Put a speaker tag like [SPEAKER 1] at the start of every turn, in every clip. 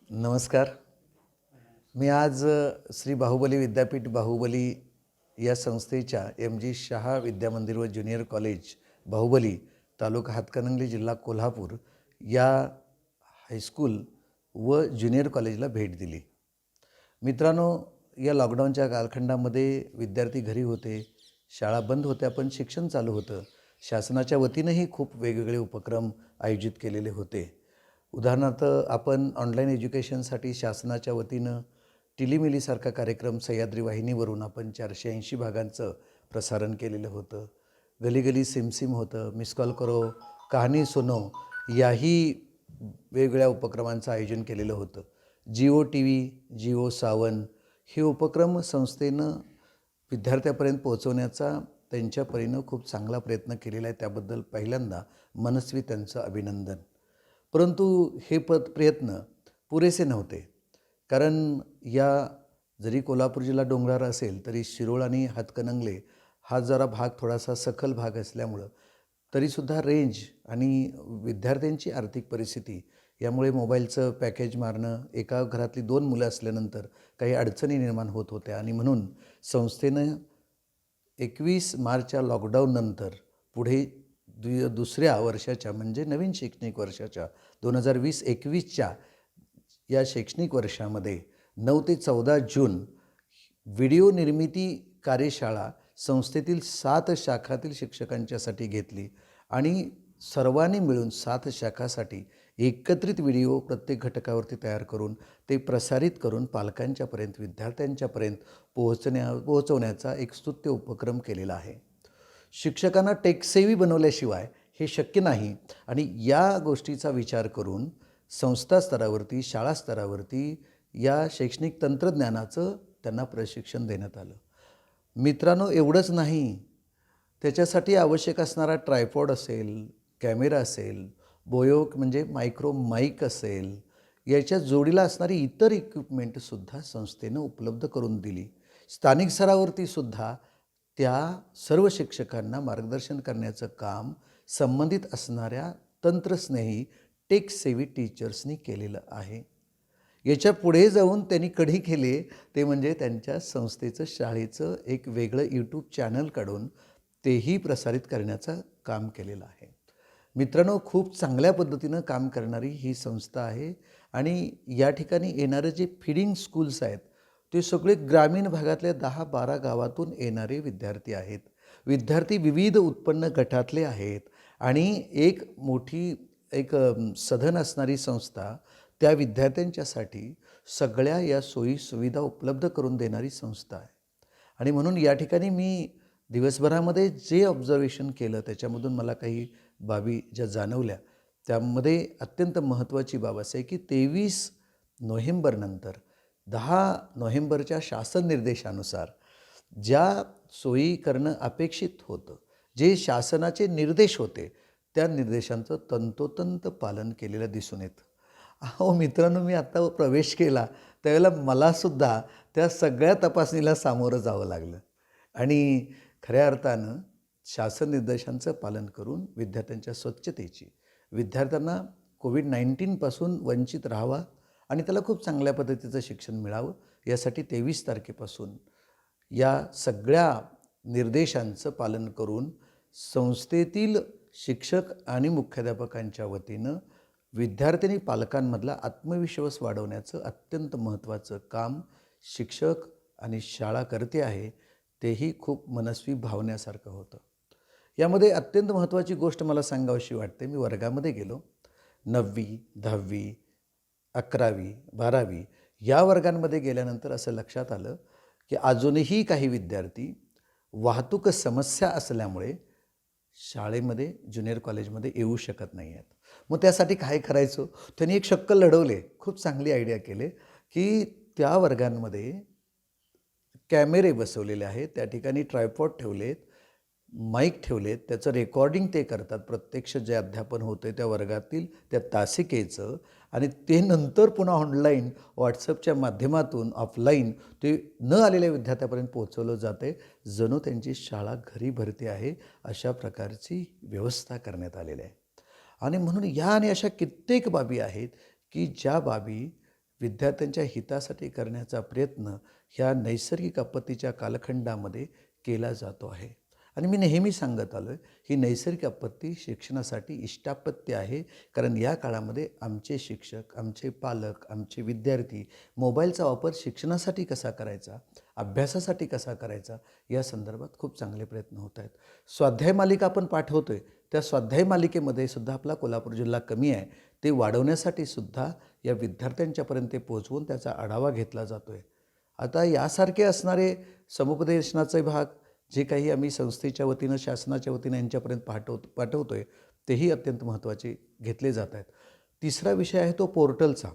[SPEAKER 1] नमस्कार. मी आज श्री बाहुबली विद्यापीठ बाहुबली या संस्थेच्या एम.जी. शाह विद्यामंदिर व ज्युनियर कॉलेज बाहुबली तालुका हातकणंगले जिल्हा कोल्हापूर या हायस्कूल व ज्युनियर कॉलेजला भेट दिली. मित्रांनो, या लॉकडाऊनच्या कालखंडामध्ये विद्यार्थी घरी होते, शाळा बंद होत्या, पण शिक्षण चालू होतं. शासनाच्या वतीनंही खूप वेगवेगळे उपक्रम आयोजित केलेले होते. उदाहरणार्थ आपण ऑनलाईन एज्युकेशनसाठी शासनाच्या वतीनं टिलीमिलीसारखा कार्यक्रम सह्याद्री वाहिनीवरून आपण 480 भागांचं प्रसारण केलेलं होतं. गलीगली सिमसिम होतं, मिस कॉल करो, कहाणी सुनो याही वेगवेगळ्या उपक्रमांचं आयोजन केलेलं होतं. जिओ TV, जिओ सावन हे उपक्रम संस्थेनं विद्यार्थ्यापर्यंत पोहोचवण्याचा त्यांच्या परीनं खूप चांगला प्रयत्न केलेला आहे. त्याबद्दल पहिल्यांदा मनस्वी त्यांचं अभिनंदन. परंतु हे प्रयत्न पुरेसे नव्हते. कारण जरी कोल्हापूर जिल्हा डोंगराळ असेल तरी शिरोळ आणि हातकणंगले हा जरा भाग थोडासा सखल भाग असल्यामुळं तरीसुद्धा रेंज आणि विद्यार्थ्यांची आर्थिक परिस्थिती यामुळे मोबाईलचं पॅकेज मारणं, एका घरातली 2 मुलं असल्यानंतर काही अडचणी निर्माण होत होत्या आणि म्हणून संस्थेनं 21 मार्चच्या लॉकडाऊननंतर पुढे दुसऱ्या वर्षाच्या म्हणजे नवीन शैक्षणिक वर्षाच्या 2020-21च्या या शैक्षणिक वर्षामध्ये 9 ते 14 जून व्हिडिओ निर्मिती कार्यशाळा संस्थेतील 7 शाखातील शिक्षकांच्यासाठी घेतली आणि सर्वांनी मिळून 7 शाखासाठी एकत्रित व्हिडिओ प्रत्येक घटकावरती तयार करून ते प्रसारित करून पालकांच्यापर्यंत, विद्यार्थ्यांच्यापर्यंत पोहोचवण्याचा एक स्तुत्य उपक्रम केलेला आहे. शिक्षकांना टेकसेवी बनवल्याशिवाय हे शक्य नाही आणि या गोष्टीचा विचार करून संस्था स्तरावरती, शाळा स्तरावरती या शैक्षणिक तंत्रज्ञानाचं त्यांना प्रशिक्षण देण्यात आलं. मित्रांनो, एवढंच नाही, त्याच्यासाठी आवश्यक असणारा ट्रायपॉड असेल, कॅमेरा असेल, बोयोक म्हणजे मायक्रो माईक असेल, याच्या जोडीला असणारी इतर इक्विपमेंटसुद्धा संस्थेनं उपलब्ध करून दिली. स्थानिक स्तरावरती सुद्धा त्या सर्व शिक्षकांना मार्गदर्शन करण्याचं काम संबंधित असणाऱ्या तंत्रस्नेही टेकसेवी टीचर्सनी केलेलं आहे. याच्या पुढे जाऊन त्यांनी कधी केले ते म्हणजे त्यांच्या संस्थेचं, शाळेचं एक वेगळं यूट्यूब चॅनल काढून तेही प्रसारित करण्याचं काम केलेलं आहे. मित्रांनो, खूप चांगल्या पद्धतीनं काम करणारी ही संस्था आहे आणि या ठिकाणी येणारे जे फीडिंग स्कूल्स आहेत ते सगळे ग्रामीण भागातल्या 10-12 गावातून येणारे विद्यार्थी आहेत. विद्यार्थी विविध उत्पन्न गटातले आहेत आणि एक मोठी सधन असणारी संस्था त्या विद्यार्थ्यांच्यासाठी सगळ्या या सोयी सुविधा उपलब्ध करून देणारी संस्था आहे. आणि म्हणून या ठिकाणी मी दिवसभरामध्ये जे ऑब्झर्वेशन केलं त्याच्यामधून मला काही बाबी ज्या जाणवल्या त्यामध्ये अत्यंत महत्त्वाची बाब असे की 23 नोव्हेंबरनंतर 10 नोव्हेंबरच्या शासन निर्देशानुसार ज्या सोयी करणं अपेक्षित होतं, जे शासनाचे निर्देश होते त्या निर्देशांचं तंतोतंत पालन केलेलं दिसून येतं. अहो मित्रांनो, मी आत्ता प्रवेश केला त्यावेळेला मलासुद्धा त्या सगळ्या तपासणीला सामोरं जावं लागलं आणि खऱ्या अर्थानं शासन निर्देशांचं पालन करून विद्यार्थ्यांच्या स्वच्छतेची, विद्यार्थ्यांना कोविड-19पासून वंचित राहावा आणि त्याला खूप चांगल्या पद्धतीचं शिक्षण मिळावं यासाठी 23 तारखेपासून या सगळ्या निर्देशांचं पालन करून संस्थेतील शिक्षक आणि मुख्याध्यापकांच्या वतीनं विद्यार्थी पालकांमधला आत्मविश्वास वाढवण्याचं अत्यंत महत्त्वाचं काम शिक्षक आणि शाळा करते आहे. तेही खूप मनस्वी भावण्यासारखं होतं. यामध्ये अत्यंत महत्त्वाची गोष्ट मला सांगावीशी वाटते. मी वर्गामध्ये गेलो. 9वी, 10वी, 11वी, 12वी या वर्गांमध्ये गेल्यानंतर असं लक्षात आलं की अजूनही काही विद्यार्थी वाहतूक समस्या असल्यामुळे शाळेमध्ये, ज्युनियर कॉलेजमध्ये येऊ शकत नाही आहेत. मग त्यासाठी काय करायचं? त्यांनी एक शक्कल लढवले. खूप चांगली आयडिया केले की त्या वर्गांमध्ये कॅमेरे बसवलेले आहेत, त्या ठिकाणी ट्रायपॉड ठेवलेत, माईक ठेवलेत, त्याचं रेकॉर्डिंग ते करतात. प्रत्यक्ष जे अध्यापन होतं त्या वर्गातील त्या तासिकेचं आणि ते नंतर पुन्हा ऑनलाईन व्हॉट्सअपच्या माध्यमातून ऑफलाईन ते न आलेल्या विद्यार्थ्यापर्यंत पोहोचवलं जाते. जणू त्यांची शाळा घरी भरते आहे अशा प्रकारची व्यवस्था करण्यात आलेली आहे. आणि म्हणून या आणि अशा कित्येक बाबी आहेत की ज्या बाबी विद्यार्थ्यांच्या हितासाठी करण्याचा प्रयत्न ह्या नैसर्गिक आपत्तीच्या कालखंडामध्ये केला जातो आहे. आणि मी नेहमी सांगत आलो आहे, ही नैसर्गिक आपत्ती शिक्षणासाठी इष्टापत्ती आहे. कारण या काळामध्ये आमचे शिक्षक, आमचे पालक, आमचे विद्यार्थी मोबाईलचा वापर शिक्षणासाठी कसा करायचा, अभ्यासासाठी कसा करायचा, या संदर्भात खूप चांगले प्रयत्न होत आहेत. स्वाध्याय मालिका आपण पाठवतो आहे, त्या स्वाध्याय मालिकेमध्ये सुद्धा आपला कोल्हापूर जिल्हा कमी आहे, ते वाढवण्यासाठी सुद्धा या विद्यार्थ्यांच्यापर्यंत ते पोहोचवून त्याचा आढावा घेतला जातो आहे. आता यासारखे असणारे समुपदेशनाचे भाग जे काही आम्ही संस्थेच्या वतीनं, शासनाच्या वतीनं यांच्यापर्यंत पाठवतो आहे, तेही अत्यंत महत्त्वाचे घेतले जात आहेत. तिसरा विषय आहे तो पोर्टलचा.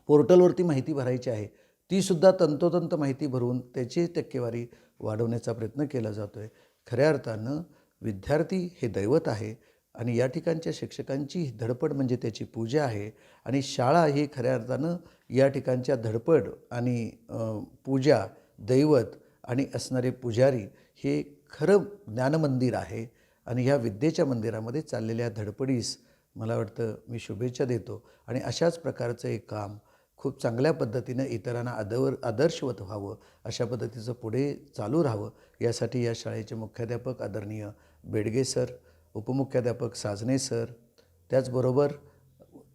[SPEAKER 1] पोर्टलवरती माहिती भरायची आहे, तीसुद्धा तंतोतंत माहिती भरून त्याची टक्केवारी वाढवण्याचा प्रयत्न केला जातो आहे. खऱ्या अर्थानं विद्यार्थी हे दैवत आहे आणि या ठिकाणच्या शिक्षकांची धडपड म्हणजे त्याची पूजा आहे. आणि शाळा ही खऱ्या अर्थानं या ठिकाणच्या धडपड आणि पूजा, दैवत आणि असणारे पुजारी हे खरं ज्ञानमंदिर आहे. आणि ह्या विद्येच्या मंदिरामध्ये चाललेल्या धडपडीस मला वाटतं मी शुभेच्छा देतो. आणि अशाच प्रकारचं एक काम खूप चांगल्या पद्धतीनं इतरांना आदर्शवत व्हावं, अशा पद्धतीचं पुढे चालू राहावं, यासाठी या शाळेचे मुख्याध्यापक आदरणीय बेडगे सर, उपमुख्याध्यापक साजने सर, त्याचबरोबर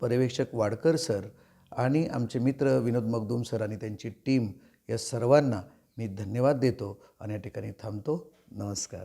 [SPEAKER 1] पर्यवेक्षक वाडकर सर आणि आमचे मित्र विनोद मगदूम सर आणि त्यांची टीम, या सर्वांना मी धन्यवाद देतो आणि या ठिकाणी थांबतो. नमस्कार.